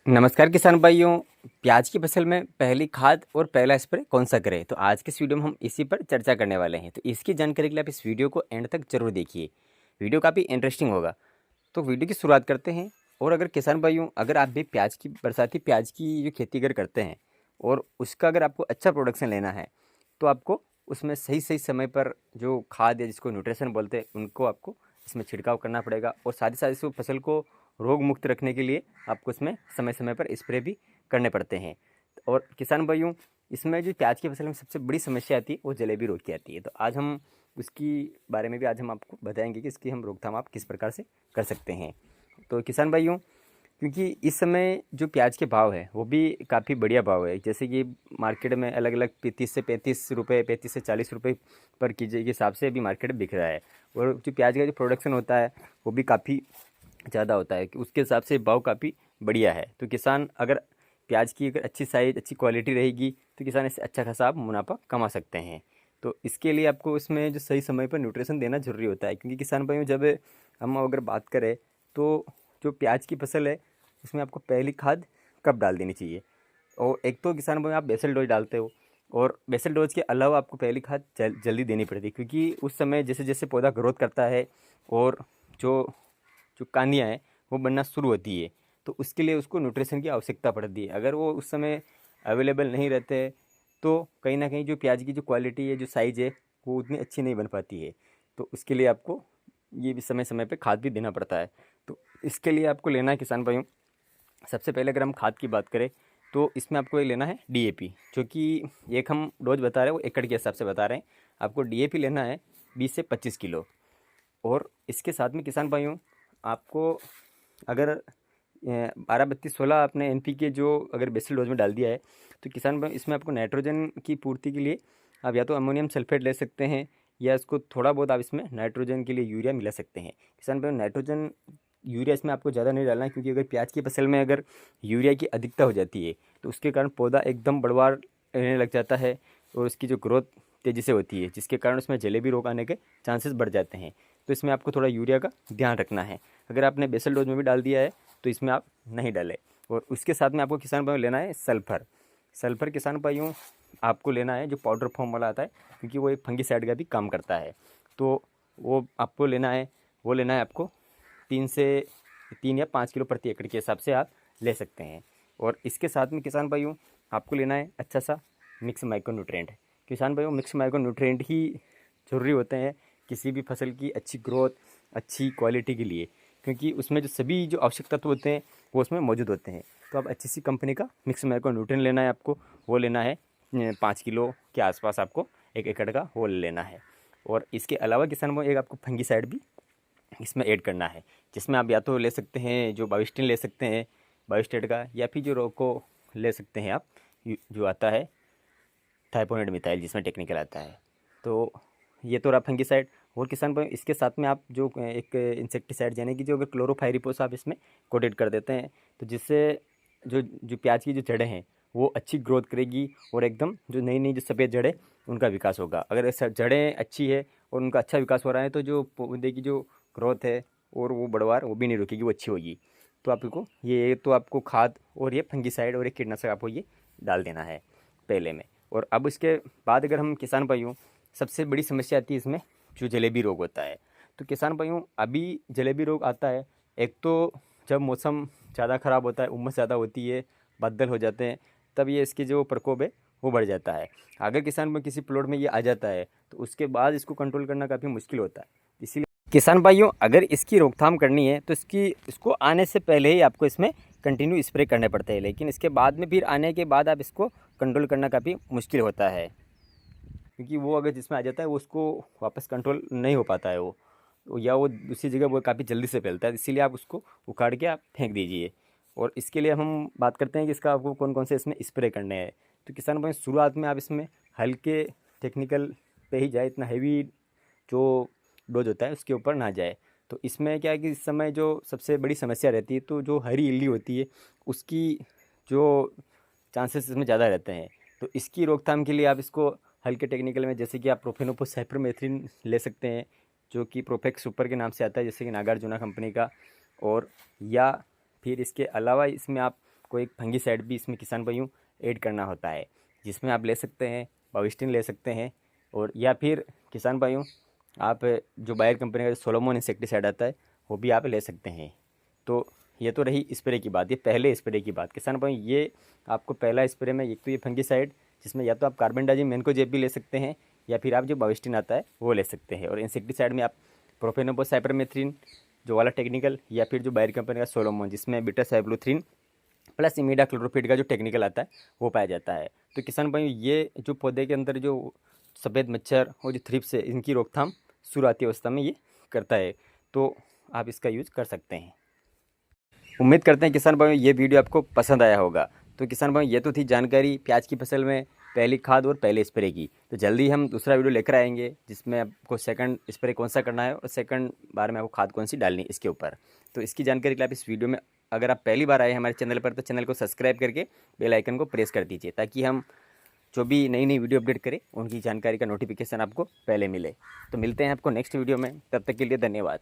नमस्कार किसान भाइयों। प्याज की फसल में पहली खाद और पहला स्प्रे कौन सा करें, तो आज के इस वीडियो में हम इसी पर चर्चा करने वाले हैं। तो इसकी जानकारी के लिए आप इस वीडियो को एंड तक जरूर देखिए, वीडियो काफ़ी इंटरेस्टिंग होगा। तो वीडियो की शुरुआत करते हैं। और अगर किसान भाइयों, अगर आप भी प्याज की बरसाती प्याज की जो खेती अगर करते हैं और उसका अगर आपको अच्छा प्रोडक्शन लेना है, तो आपको उसमें सही सही समय पर जो खाद या जिसको न्यूट्रिशन बोलते हैं उनको आपको इसमें छिड़काव करना पड़ेगा। और साथ ही साथ इस फसल को रोग मुक्त रखने के लिए आपको इसमें समय समय पर स्प्रे भी करने पड़ते हैं। और किसान भाइयों, इसमें जो प्याज की फसल में सबसे बड़ी समस्या आती है वो जलेबी रोग की आती है। तो आज हम उसकी बारे में भी आज हम आपको बताएंगे कि इसकी हम रोकथाम आप किस प्रकार से कर सकते हैं। तो किसान भाइयों, क्योंकि इस समय जो प्याज के भाव है वो भी काफ़ी बढ़िया भाव है। जैसे कि मार्केट में अलग अलग 30 से 35 रुपये, 35 से 40 रुपये पर केजी के हिसाब से अभी मार्केट में बिक रहा है। और जो प्याज का जो प्रोडक्शन होता है वो भी काफ़ी ज़्यादा होता है कि उसके हिसाब से भाव काफ़ी बढ़िया है। तो किसान अगर प्याज की अगर अच्छी साइज़ अच्छी क्वालिटी रहेगी तो किसान इससे अच्छा खासा आप मुनाफा कमा सकते हैं। तो इसके लिए आपको इसमें जो सही समय पर न्यूट्रिशन देना ज़रूरी होता है। क्योंकि किसान भाइयों, जब हम अगर बात करें तो जो प्याज की फसल है उसमें आपको पहली खाद कब डाल देनी चाहिए। और एक तो किसान भाई आप बेसल डोज डालते हो, और बेसल डोज के अलावा आपको पहली खाद जल्दी देनी पड़ती है। क्योंकि उस समय जैसे जैसे पौधा ग्रोथ करता है और जो जो कांदियाँ हैं वो बनना शुरू होती है, तो उसके लिए उसको न्यूट्रिशन की आवश्यकता पड़ती है। अगर वो उस समय अवेलेबल नहीं रहते तो कहीं ना कहीं जो प्याज की जो क्वालिटी है, जो साइज़ है, वो उतनी अच्छी नहीं बन पाती है। तो उसके लिए आपको ये भी समय समय पे खाद भी देना पड़ता है। तो इसके लिए आपको लेना है किसान भाइयों, सबसे पहले अगर हम खाद की बात करें तो इसमें आपको ये लेना है डीएपी, जो कि एक हम डोज बता रहे हैं वो एकड़ के हिसाब से बता रहे हैं। आपको डीएपी लेना है 20 से 25 किलो। और इसके साथ में किसान भाइयों, आपको अगर 12 32 16 आपने एनपीके जो अगर बेसल डोज में डाल दिया है, तो किसान भाई इसमें आपको नाइट्रोजन की पूर्ति के लिए आप या तो अमोनियम सल्फेट ले सकते हैं, या इसको थोड़ा बहुत आप इसमें नाइट्रोजन के लिए यूरिया मिला सकते हैं। किसान भाई नाइट्रोजन यूरिया इसमें आपको ज़्यादा नहीं डालना है, क्योंकि अगर प्याज की फसल में अगर यूरिया की अधिकता हो जाती है तो उसके कारण पौधा एकदम बढ़वार रहने लग जाता है और उसकी जो ग्रोथ तेज़ी से होती है, जिसके कारण उसमें जलेबी रोग आने के चांसेस बढ़ जाते हैं। तो इसमें आपको थोड़ा यूरिया का ध्यान रखना है। अगर आपने बेसल डोज में भी डाल दिया है तो इसमें आप नहीं डालें। और उसके साथ में आपको किसान भाइयों लेना है सल्फ़र। सल्फ़र किसान भाइयों आपको लेना है जो पाउडर फॉर्म वाला आता है, क्योंकि वो एक फंगिसाइड का भी काम करता है। तो वो आपको लेना है, वो लेना है आपको 3 या 5 किलो प्रति एकड़ के हिसाब से आप ले सकते हैं। और इसके साथ में किसान भाइयों आपको लेना है अच्छा सा मिक्स माइक्रो न्यूट्रिएंट। किसान भाइयों, मिक्स माइक्रो न्यूट्रिएंट ही ज़रूरी होते हैं किसी भी फसल की अच्छी ग्रोथ, अच्छी क्वालिटी के लिए, क्योंकि उसमें जो सभी जो आवश्यक तत्व होते हैं वो उसमें मौजूद होते हैं। तो आप अच्छी सी कंपनी का मिक्स माइक्रो न्यूट्रिएंट लेना है आपको, वो लेना है 5 किलो के आसपास आपको 1 एकड़ का वो लेना है। और इसके अलावा किसान भाई एक आपको फंगिसाइड भी इसमें ऐड करना है, जिसमें आप या तो ले सकते हैं जो बाविस्टिन ले सकते हैं बायोस्टेट का, या फिर जो रोको ले सकते हैं आप जो आता है थाइपोनेट मिथाइल, जिसमें टेक्निकल आता है। तो ये तो रहा फंगिसाइड। और किसान भाई इसके साथ में आप जो एक इंसेक्टिसाइड यानी कि जो अगर क्लोरोफाइरिपोस आप इसमें कोटेड कर देते हैं, तो जिससे जो जो प्याज की जो जड़ें हैं वो अच्छी ग्रोथ करेगी, और एकदम जो नई नई जो सफ़ेद जड़ें उनका विकास होगा। अगर जड़ें अच्छी है और उनका अच्छा विकास हो रहा है तो जो पौधे की जो ग्रोथ है और वो बढ़वार वो भी नहीं रुकेगी, वो अच्छी होगी। तो आपको ये तो आपको खाद और ये फंगिसाइड और एक कीटनाशक आपको ये डाल देना है पहले में। और अब इसके बाद अगर हम किसान भाइयों, सबसे बड़ी समस्या आती है इसमें जो जलेबी रोग होता है। तो किसान भाइयों अभी जलेबी रोग आता है, एक तो जब मौसम ज़्यादा ख़राब होता है, उमस ज़्यादा होती है, बादल हो जाते हैं, तब ये इसकी जो प्रकोप है वो बढ़ जाता है। अगर किसान भाई किसी प्लॉट में ये आ जाता है तो उसके बाद इसको कंट्रोल करना काफ़ी मुश्किल होता है। इसीलिए किसान भाइयों अगर इसकी रोकथाम करनी है तो इसको आने से पहले ही आपको इसमें कंटिन्यू स्प्रे करने पड़ते हैं, लेकिन इसके बाद में फिर आने के बाद आप इसको कंट्रोल करना काफ़ी मुश्किल होता है। क्योंकि वो अगर जिसमें आ जाता है वो उसको वापस कंट्रोल नहीं हो पाता है या वो दूसरी जगह वो काफ़ी जल्दी से फैलता है। इसीलिए आप उसको उखाड़ के आप फेंक दीजिए। और इसके लिए हम बात करते हैं कि इसका आपको कौन कौन से इसमें स्प्रे करने हैं। तो किसान भाई शुरुआत में आप इसमें हल्के टेक्निकल पे ही जाए, इतना हैवी जो डोज होता है उसके ऊपर ना जाए। तो इसमें क्या है कि इस समय जो सबसे बड़ी समस्या रहती है तो जो हरी इल्ली होती है उसकी जो चांसेस इसमें ज़्यादा रहते हैं। तो इसकी रोकथाम के लिए आप इसको हल्के टेक्निकल में जैसे कि आप प्रोफेनोफोस साइपरमेथ्रिन ले सकते हैं, जो कि प्रोफेक्स सुपर के नाम से आता है, जैसे कि नागार्जुना कंपनी का। और या फिर इसके अलावा इसमें आप आपको एक फंगीसाइड भी इसमें किसान भाइयों ऐड करना होता है, जिसमें आप ले सकते हैं बाविस्टिन ले सकते हैं, और या फिर किसान भाइयों आप जो बायर कंपनी का सोलोमन इंसेक्टिसाइड आता है वो भी आप ले सकते हैं। तो ये तो रही स्प्रे की बात, ये पहले स्प्रे की बात। किसान भाई ये आपको पहला स्प्रे में एक तो ये फंगीसाइड, जिसमें या तो आप कार्बेंडाजिम मेनकोजेब भी ले सकते हैं, या फिर आप जो बाविस्टिन आता है वो ले सकते हैं। और इंसेक्टिसाइड में आप प्रोफेनोबो साइपरमेथ्रिन जो वाला टेक्निकल, या फिर जो बायर कंपनी का सोलोमन जिसमें बीटा साइक्लोथ्रिन प्लस इमीडा क्लोरोफिड का जो टेक्निकल आता है वो पाया जाता है। तो किसान भाई ये जो पौधे के अंदर जो सफ़ेद मच्छर और जो थ्रिप्स है इनकी रोकथाम शुरुआती अवस्था में ये करता है, तो आप इसका यूज़ कर सकते हैं। उम्मीद करते हैं किसान भाई ये वीडियो आपको पसंद आया होगा। तो किसान भाई ये तो थी जानकारी प्याज की फसल में पहली खाद और पहले स्प्रे की। तो जल्दी हम दूसरा वीडियो लेकर आएंगे जिसमें आपको सेकंड स्प्रे कौन सा करना है और सेकंड बार में आपको खाद कौन सी डालनी है इसके ऊपर। तो इसकी जानकारी के लिए आप इस वीडियो में, अगर आप पहली बार आए हमारे चैनल पर, तो चैनल को सब्सक्राइब करके बेल आइकन को प्रेस कर दीजिए, ताकि हम जो भी नई नई वीडियो अपडेट करें उनकी जानकारी का नोटिफिकेशन आपको पहले मिले। तो मिलते हैं आपको नेक्स्ट वीडियो में, तब तक के लिए धन्यवाद।